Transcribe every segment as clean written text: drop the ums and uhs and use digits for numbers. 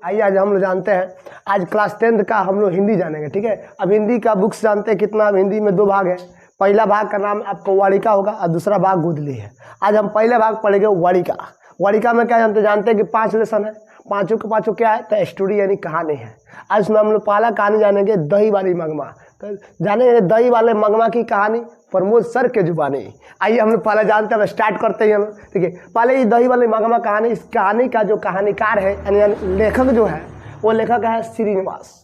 आइए आज हम लोग जानते हैं, आज क्लास 10th का हम लोग हिंदी जानेंगे। ठीक है, अब हिंदी का बुक्स जानते हैं कितना। हिंदी में 2 भाग है। पहला भाग का नाम आपको वाड़िका होगा और दूसरा भाग गुदली है। आज हम पहले भाग पढ़ेंगे वाड़िका। वाड़िका में क्या जानते हैं कि 5 लेसन है। पाँचों के पाँचों क्या है तो स्टोरी यानी कहानी है। आज इसमें हम लोग पहला कहानी जानेंगे दही वाली मगमा। तो जानेंगे दही वाले मगमा की कहानी प्रमोद सर के जुबानी। आइए हम लोग पहले जानते हैं, स्टार्ट करते हैं हम। ठीक है, पहले ये दही वाली मगमा कहानी, इस कहानी का जो कहानीकार है यानी लेखक जो है वो लेखक है श्रीनिवास।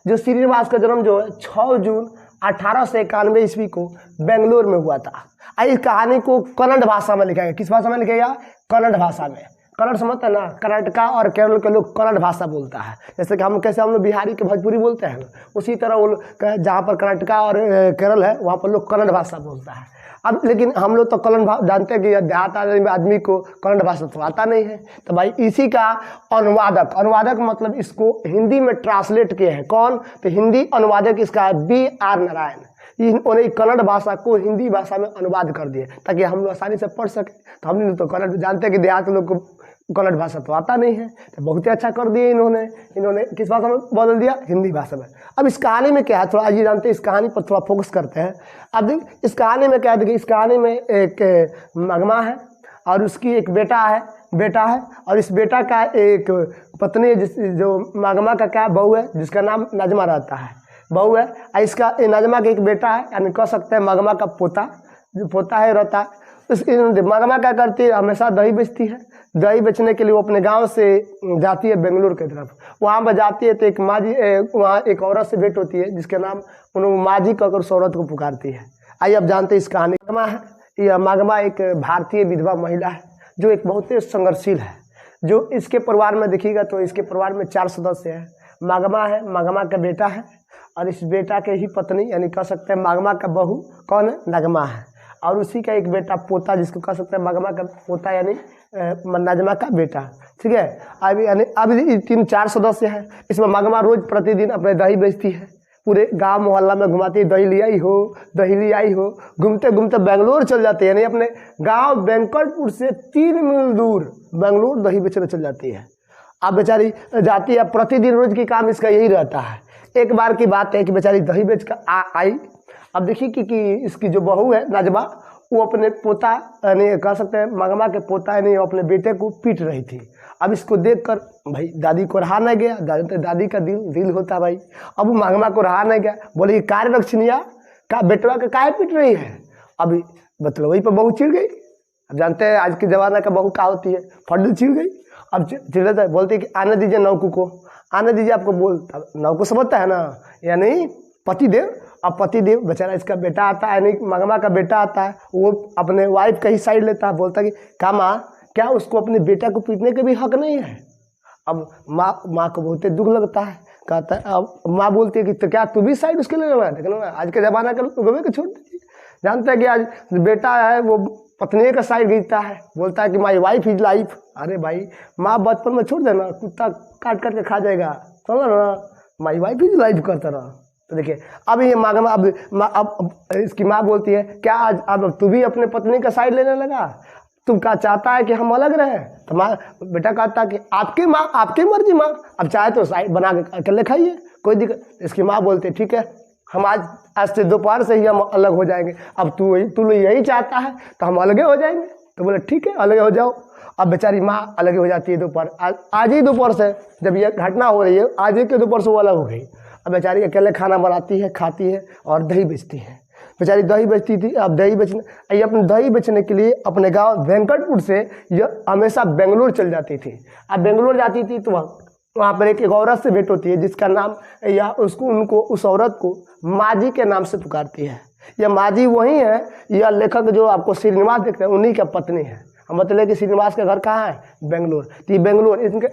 जो श्रीनिवास का जन्म जो है 6 जून 1891 ईस्वी को बेंगलोर में हुआ था। इस कहानी को कन्नड़ भाषा में लिखा गया। किस भाषा में लिखेगा? कन्नड़ भाषा में। कन्नड़ समझते हैं ना, कर्नाटका और केरल के लोग कन्नड़ भाषा बोलता है। जैसे कि हम लोग बिहारी के भोजपुरी बोलते हैं, उसी तरह वो जहाँ पर कर्नाटका और केरल है वहाँ पर लोग कन्नड़ भाषा बोलता है। अब लेकिन हम लोग तो कन्नड़ जानते हैं कि देहात आदमी को कन्नड़ भाषा तो आता नहीं है। तो भाई इसी का अनुवादक मतलब इसको हिंदी में ट्रांसलेट किए हैं। कौन? तो हिंदी अनुवादक इसका है B.R. नारायण। उन्होंने कन्नड़ भाषा को हिंदी भाषा में अनुवाद कर दिए ताकि हम लोग आसानी से पढ़ सकें। तो हम लोग तो कन्नड़ जानते हैं कि देहात लोग को कन्नड़ भाषा तो आता नहीं है, तो बहुत ही अच्छा कर दिए इन्होंने किस भाषा में बदल दिया? हिंदी भाषा में। अब इस कहानी में क्या है थोड़ा आइए जानते हैं, इस कहानी पर थोड़ा फोकस करते हैं। अब देख इस कहानी में क्या है, देखिए इस कहानी में एक मगमा है और उसकी एक बेटा है और इस बेटा का एक पत्नी है जो मगमा का क्या बहू है जिसका नाम नजमा रहता है, बहू है। और इसका नजमा का एक बेटा है यानी कह सकते हैं मगमा का पोता, जो पोता है रहता है। मगमा क्या करती है? हमेशा दही बेचती है। दही बेचने के लिए वो अपने गांव से जाती है बेंगलोर की तरफ। वहाँ पर जाती है तो एक माजी वहाँ एक औरत से भेंट होती है जिसके नाम उन्होंने माजी कहकर उस औरत को पुकारती है। आइए अब जानते हैं इस कहानी। मगमा है, यह मगमा एक भारतीय विधवा महिला है जो एक बहुत ही संघर्षशील है। जो इसके परिवार में देखिएगा तो इसके परिवार में 4 सदस्य हैं। मगमा है, मगमा का बेटा है और इस बेटा के ही पत्नी यानी कह सकते हैं मगमा का बहू कौन है? नगमा है। और उसी का एक बेटा पोता जिसको कह सकते हैं मगमा का पोता यानी नजमा का बेटा। ठीक है, अब 3-4 सदस्य हैं। इसमें मगमा रोज प्रतिदिन अपने दही बेचती है, पूरे गांव मोहल्ला में घुमाती है, दही ले आई हो। घूमते घूमते बेंगलोर चल जाती है, यानी अपने गांव वेंकटपुर से 3 मील दूर बेंगलोर दही बेचने चल जाती है। अब बेचारी जाती है, प्रतिदिन रोज की काम इसका यही रहता है। एक बार की बात है कि बेचारी दही बेच कर आई। अब देखिए कि इसकी जो बहू है नजमा, वो अपने पोता यानी कह सकते हैं मगमा के पोता यानी अपने बेटे को पीट रही थी। अब इसको देखकर भाई दादी को रहा नहीं गया। दादी का दिल होता भाई। अब वो मगमा को रहा नहीं गया, बोले कार्य रक्षणिया का बेटवा का काहे पीट रही है? अभी मतलब वही पर बहू चिढ़ गई। अब जानते हैं आज के ज़माना का बहू क्या होती है, फट चिढ़ गई। अब चिढ़ बोलती कि आने दीजिए नौकू को, आने दीजिए। आपको बोलता नौकू समझता है ना, यानी पतिदेव। अब पतिदेव बेचारा इसका बेटा आता है यानी मगमा का बेटा आता है, वो अपने वाइफ का ही साइड लेता है। बोलता है कि का माँ क्या उसको अपने बेटा को पीटने के भी हक नहीं है? अब माँ को बहुत दुख लगता है। कहता है, अब माँ बोलती है कि तो क्या तू भी साइड उसके लिए लेना है? देखना आज के ज़माना के लोगों को छोड़ दीजिए। जानते हैं कि आज बेटा है वो पत्नी का साइड खींचता है, बोलता है कि माई वाइफ इज लाइफ। अरे भाई माँ बचपन में छोड़ देना, कुत्ता काट के खा जाएगा, समझ ना, माई वाइफ इज लाइफ करता रहा। तो देखिए अब ये मगमा अब इसकी माँ बोलती है क्या आज अब तू भी अपने पत्नी का साइड लेने लगा? तुम क्या चाहता है कि हम अलग रहें? तो माँ बेटा कहता है कि आपकी माँ आपकी मर्जी माँ, अब चाहे तो साइड बना के अकेले खाइए, कोई दिक्कत। इसकी माँ बोलती है ठीक है, हम आज से दोपहर से ही हम अलग हो जाएंगे। अब तू यही चाहता है तो हम अलगे हो जाएंगे। तो बोले ठीक है अलग हो जाओ। अब बेचारी माँ अलग हो जाती है दोपहर, आज ही दोपहर से जब ये घटना हो रही है, आज ही के दोपहर से वो अलग हो गई। अब बेचारी अकेले खाना बनाती है, खाती है और दही बेचती है। बेचारी दही बेचती थी। अब ये अपने दही बेचने के लिए अपने गांव वेंकटपुर से यह हमेशा बेंगलोर चल जाती थी। अब बेंगलोर जाती थी तो वहाँ पर एक औरत से भेंट होती है जिसका नाम या उस औरत को माजी के नाम से पुकारती है। यह माजी वही है, यह लेखक जो आपको श्रीनिवास देखते हैं उन्हीं का पत्नी है। हम मतलब कि श्रीनिवास का घर कहाँ है? बेंगलोर। तो ये बेंगलोर इनके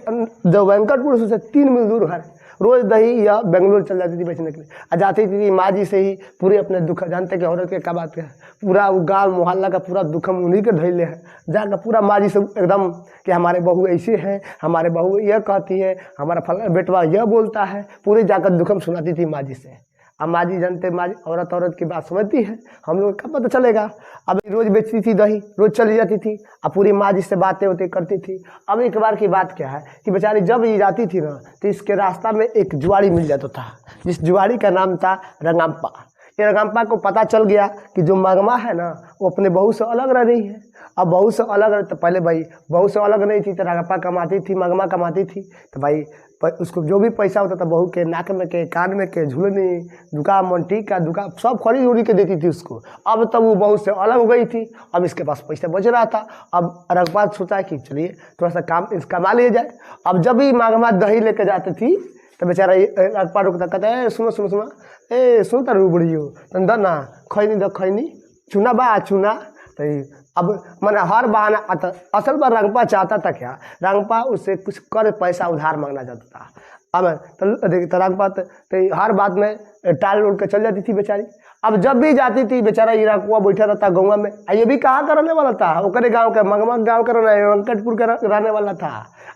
जो वेंकटपुर से 3 मील दूर घर। रोज दही या बेंगलोर चल जाती थी बेचने के लिए। जाती थी माँ जी से ही पूरे अपने दुख, जानते कि औरत के क्या बात है, पूरा वो गाँव मोहल्ला का पूरा दुख हम उन्हीं के ढैले हैं। जाकर पूरा माँ जी से एकदम कि हमारे बहू ऐसे हैं, हमारे बहू यह कहती है, हमारा फला बेटवा यह बोलता है, पूरे जाकर दुख हम सुनाती थी माँ जी से। अब माजी जानते, माजी औरत की बात समझती है, हम लोग का पता चलेगा। अब रोज बेचती थी दही, रोज चली जाती थी, अब पूरी माजी से बातें होते करती थी। अब एक बार की बात क्या है कि बेचारी जब ये जाती थी ना तो इसके रास्ता में एक जुआड़ी मिल जाता था, जिस जुआड़ी का नाम था रंगाम्पा। ये रंगाम्पा को पता चल गया कि जो मंगमा है ना वो अपने बहू से अलग रह रही है। अब बहू से अलग रहे तो पहले भाई बहू से अलग नहीं थी तो रंगाम्पा कमाती थी, मंगमा कमाती थी, तो भाई उसको जो भी पैसा होता था बहू के नाक में के, कान में के, झुलनी, दुकान, मंटी का दुकान सब खरीद उड़ी के देती थी उसको। अब तब वो बहू से अलग हो गई थी, अब इसके पास पैसा बच रहा था। अब रंगपा सोचा कि चलिए थोड़ा सा काम कमा लिया जाए। अब जब भी मंगमा दही लेके जाती थी तो बेचारा रंगपा रुकता, कहता है सुनो सुनो सुनो, सुन तारू बुढ़ी हो तो ना खैनी द खैनी, चूना बा चूना। तो अब मैंने हर बहाना असल में रंगपा चाहता था क्या, रंगपा उससे कुछ कर पैसा उधार मांगना चाहता था। अब तो रंगपा तो हर बात में टाल उड़ के चल जाती थी बेचारी। अब जब भी जाती थी बेचारा ये रंगपुआ बैठा रहता गाँव में, ये भी कहाँ का रहने वाला था, ओकरे गाँव का मंगमा गाँव का वेंकटपुर का रहने वाला था।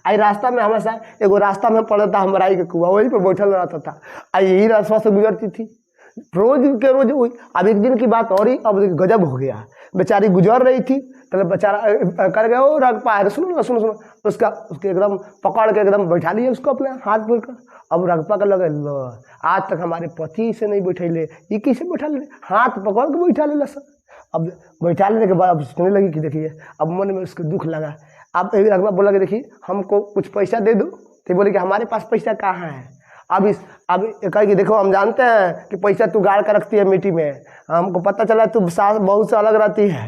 आई रास्ता में हमेशा एगो रास्ता में पड़ता था हमाराई के कुआ, वहीं पर बैठल रहता था। आई यही रास्ता से गुजरती थी रोज के रोज। अब एक दिन की बात और ही अब गजब हो गया, बेचारी गुजर रही थी तो बेचारा कर गया वो रंगपा है, सुनो ना सुनो सुनो, उसके एकदम पकड़ के एकदम बैठा लिए उसको अपने हाथ बोल कर। अब रंगपा का लगे लो आज तक हमारे पति से नहीं बैठे, ये किसे बैठा ले, हाथ पकड़ के बैठा ले सर। अब बैठा लेने के बाद अब सुनने लगी कि देखिए अब मन में उसको दुख लगा। अब रंगपा बोला कि देखिए हमको कुछ पैसा दे दो, तो बोले कि हमारे पास पैसा कहाँ है। अब कहे कि देखो हम जानते हैं कि पैसा तू गाड़ कर रखती है मिट्टी में, हमको पता चला तू सास बहू से अलग रहती है।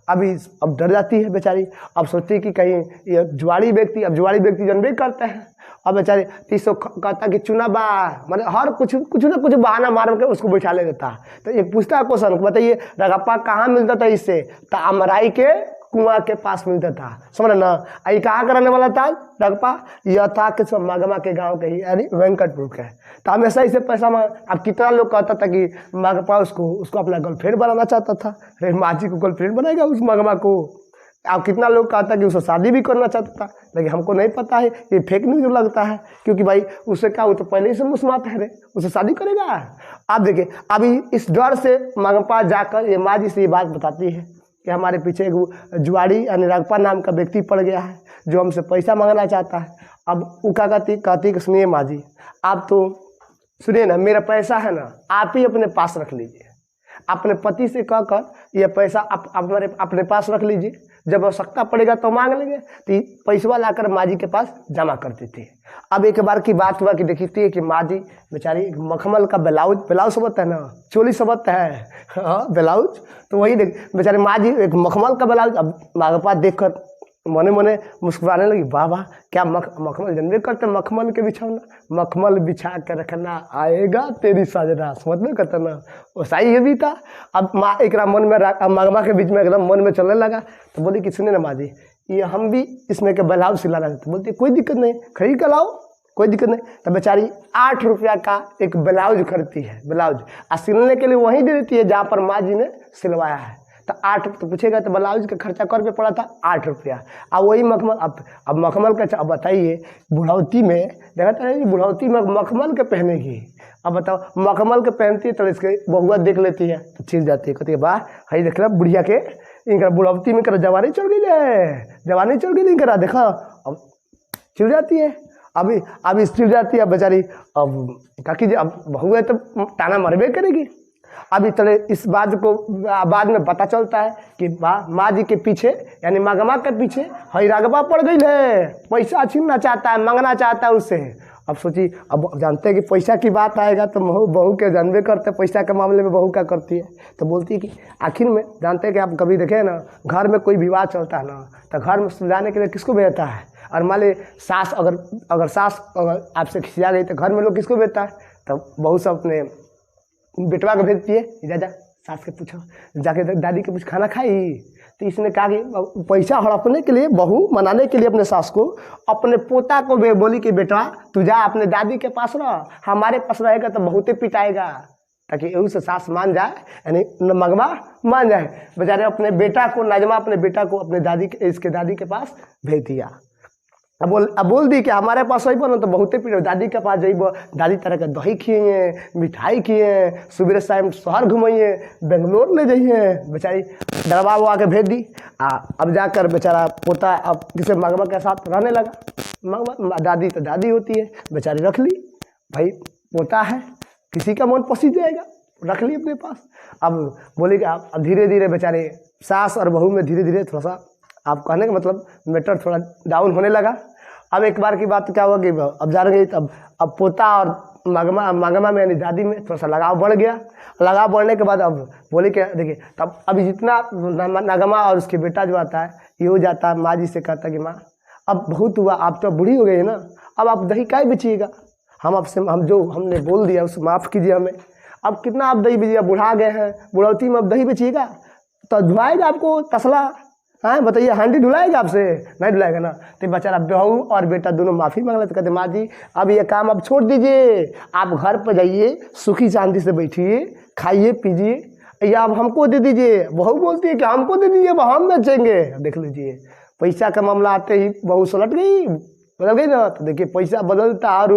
अब डर जाती है बेचारी। अब सोचती कि कहीं ये जुआड़ी व्यक्ति, अब जुआड़ी व्यक्ति जनबे करते हैं। अब बेचारी तीसो कहता कि चुना बा, मतलब हर कुछ ना कुछ बहाना मार के उसको बैठा ले देता। तो एक पूछता क्वेश्चन, बताइए रंगपा कहाँ मिलता था इससे, तो अमराई के कुआं के पास मिलता था, समझ ना। ये कहाँ करने वाला था रंगपा, यह था कि मंगमा के गांव के ही यानी वेंकटपुर के। तो हमेशा इसे पैसा मांग। अब कितना लोग कहता था कि मंगमा उसको अपना गर्लफ्रेंड बनाना चाहता था, अरे माजी को गर्लफ्रेंड बनाएगा उस मंगमा को। अब कितना लोग कहता कि उससे शादी भी करना चाहता था, लेकिन हमको नहीं पता है, ये फेक न्यूज लगता है, क्योंकि भाई उससे क्या, वो तो पहले ही से मुस्मात है रे, उससे शादी करेगा। आप देखिए अभी इस डर से मंगपा जाकर ये माजी से ये बात बताती है कि हमारे पीछे एक जुआड़ी यानी रंगपा नाम का व्यक्ति पड़ गया है जो हमसे पैसा मांगना चाहता है। अब वो क्या कहती कि सुनिए माजी, आप तो सुनिए ना, मेरा पैसा है ना आप ही अपने पास रख लीजिए, अपने पति से कहकर यह पैसा आप अपने पास रख लीजिए, जब आवश्यकता पड़ेगा तो मांग लेंगे। तो पैसा लाकर माजी के पास जमा करती थी। अब एक बार की बात हुआ कि देखती है कि माजी बेचारी मखमल का ब्लाउज समझता है ना, चोली समझता है, हाँ ब्लाउज, तो वही देख बेचारी माजी एक मखमल का ब्लाउज। अब रंगपा देखकर मने मने मुस्कुराने लगी, वाह वाह क्या मखमल जनबे करते, मखमल के बिछौना, मखमल बिछा के रखना आएगा तेरी साजना, समझ में करता ना, वैसा ही ये भी था। अब माँ एक मन में मंगमा के बीच में एकदम मन में चलने लगा। तो बोली कि सुने ना माजी, ये हम भी इसमें के ब्लाउज सिलाना चाहते। बोलती कोई दिक्कत नहीं, खरीद कर लाओ, कोई दिक्कत नहीं। तो बेचारी 8 रुपया का एक ब्लाउज खरीदती है, ब्लाउज और सिलने के लिए वहीं दे देती है जहाँ पर माँ जी ने सिलवाया है। तो 8 तो पूछेगा तो ब्लाउज का खर्चा कर पे पड़ा था 8 रुपया, और वही मखमल। अब मखमल का, अब बताइए बुढ़ौती में देखा है बुढ़ौती में मखमल के पहनेगी। अब बताओ मखमल के पहनती है तो इसके बहुआ देख लेती है तो छिल जाती है, कहती है वाह हई देख रहा बुढ़िया के इनका बुढ़ौती में कर जवानी चढ़ गई है, जवानी चढ़ गई नहीं करा देखा, अब छिल जाती है। अब छिल जाती है बेचारी। अब काकी अब बहू है तो ताना मरबे करेगी। अभी चले इस बात को बाद में पता चलता है कि माँ जी के पीछे यानी मंगमा के पीछे हई रंगपा पड़ गई है, पैसा छीनना चाहता है, मांगना चाहता है उससे। अब सोची, अब जानते हैं कि पैसा की बात आएगा तो बहू के जानबे करते, पैसा के मामले में बहू क्या करती है, तो बोलती है कि आखिर में जानते हैं कि आप कभी देखें ना घर में कोई विवाद चलता है ना तो घर में सुलझाने के लिए किसको भेजता है, और मान ली सास अगर सास आपसे खिसिया गई तो घर में लोग किसको भेजता है, तो बहू सब अपने बेटवा को भेजती है, जा सास के पूछो, जाके दादी के कुछ खाना खाई। तो इसने कहा कि पैसा हड़पने के लिए, बहू मनाने के लिए अपने सास को, अपने पोता को बोली कि बेटा तू जा अपने दादी के पास रह, हमारे पास रहेगा तो बहुते पिटाएगा, ताकि एहू से सास मान जाए यानी मंगमा मान जाए। बेचारे अपने बेटा को, नजमा अपने बेटा को अपने दादी के पास भेज दिया। अब बोल दी कि हमारे पास वही बनो तो बहुते पीड़े दादी के पास जाइब, दादी तरह के दही खिए, मिठाई खिए, सुबह शाम शहर घुमाइए, बेंगलोर ले जाइए। बेचारी डरवा वो आके भेज दी। अब जाकर बेचारा पोता अब किसी मगमा के साथ रहने लगा। मगमा दादी तो दादी होती है, बेचारी रख ली। भाई पोता है, किसी का मन पसीज जाएगा, रख ली अपने पास। अब बोले कि अब धीरे धीरे बेचारे सास और बहू में धीरे धीरे थोड़ा सा, आप कहने का मतलब मैटर थोड़ा डाउन होने लगा। अब एक बार की बात क्या हुआ कि अब जा रही अब पोता और मगमा में यानी दादी में थोड़ा सा लगाव बढ़ गया। लगाव बढ़ने के बाद अब बोले कि देखिए तब अभी जितना नगमा और उसके बेटा जो आता है ये हो जाता है, माँ जी से कहता कि माँ अब बहुत हुआ, आप तो बूढ़ी हो गई है ना, अब आप दही काय बेचिएगा, हम आपसे जो हमने बोल दिया उसे माफ़ कीजिए हमें। अब कितना आप दही बेचिएगा, बुढ़ा गए हैं, बुढ़ौती में अब दही बेचिएगा तो धुलाएगा आपको तसला, हाँ बताइए, हांडी धुलाएगा आपसे, नहीं धुलाएगा ना। तो बेचारा बहू और बेटा दोनों माफ़ी मांग लेते, कहते माँ जी अब ये काम अब छोड़ दीजिए, आप घर पर जाइए, सुखी शांति से बैठिए, खाइए पीजिए, या अब हमको दे दीजिए। बहू बोलती है कि हमको दे दीजिए, अब हम बेचेंगे। देख लीजिए पैसा का मामला आते ही बहू सुलट गई, बदल गई ना। तो देखिए पैसा बदलता और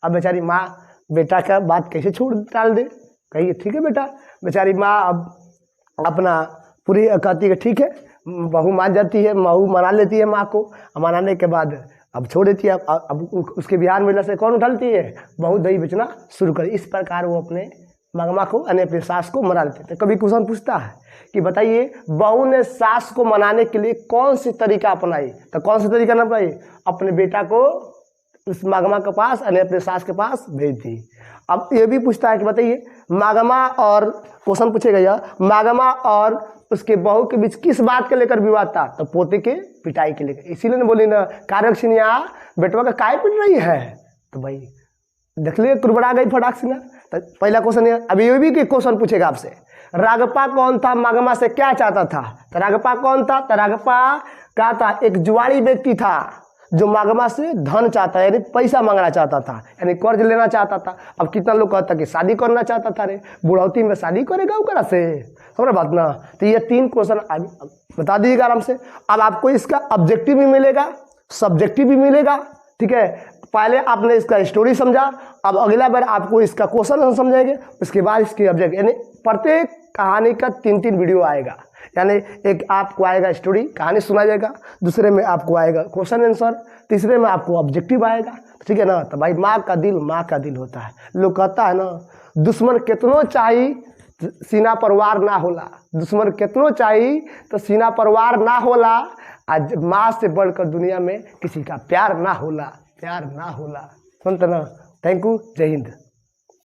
अब बेचारी माँ बेटा का बात कैसे छोड़ डाल दे, कहिए ठीक है बेटा। बेचारी माँ अब अपना पूरी कहती है ठीक है, बहू मान जाती है, बहू मना लेती है माँ को। मनाने के बाद अब छोड़ देती है। अब उसके बिहान महिला से कौन उठा लेती है, बहू दही बेचना शुरू कर। इस प्रकार वो अपने मगमा को यानी अपने सास को मना लेते थे। कभी क्वेश्चन पूछता है कि बताइए बहू ने सास को मनाने के लिए कौन सी तरीका अपनाई, तो कौन सी तरीका ना अपनाई, अपने बेटा को उस मगमा के पास यानी अपने सास के पास भेज दी। अब ये भी पूछता है कि बताइए मगमा और क्वेश्चन पूछेगा यह, मगमा और उसके बहू के बीच किस बात के लेकर विवाद था, तो पोते के पिटाई के लेकर। इसीलिए ने बोली ना कार्यक्षिणिया बेटवा का काय पिट रही है। तो भाई देख लिए कुरबड़ा गई फटाक से ना। तो पहला क्वेश्चन है, अभी ये भी क्वेश्चन पूछेगा आपसे, रागपा कौन था, मगमा से क्या चाहता था। तो रागपा कौन था, तो रागपा क्या था, एक जुआड़ी व्यक्ति था जो मगमा से धन चाहता है, यानी पैसा मांगना चाहता था, यानी कर्ज लेना चाहता था। अब कितना लोग कहता कि शादी करना चाहता था, रे बुढ़ौती में शादी करेगा ओकरा से, समझ बात ना। तो ये 3 क्वेश्चन बता दीजिएगा आराम से। अब आपको इसका ऑब्जेक्टिव भी मिलेगा, सब्जेक्टिव भी मिलेगा, ठीक है। पहले आपने इसका स्टोरी समझा, अब अगला बार आपको इसका क्वेश्चन समझेंगे, उसके बाद इसकी ऑब्जेक्ट, यानी प्रत्येक कहानी का 3-3 वीडियो आएगा। यानी एक आपको आएगा स्टोरी कहानी सुना जाएगा, दूसरे में आपको आएगा क्वेश्चन आंसर, तीसरे में आपको ऑब्जेक्टिव आएगा, ठीक है ना। तो भाई माँ का दिल होता है। लोग कहता है ना दुश्मन कितनो चाहिए सीना पर वार ना होला, दुश्मन कितनो चाहिए तो सीना पर वार ना होला। आज माँ से बढ़कर दुनिया में किसी का प्यार ना होला, प्यार ना होला। सुनते ना। थैंक यू, जय हिंद।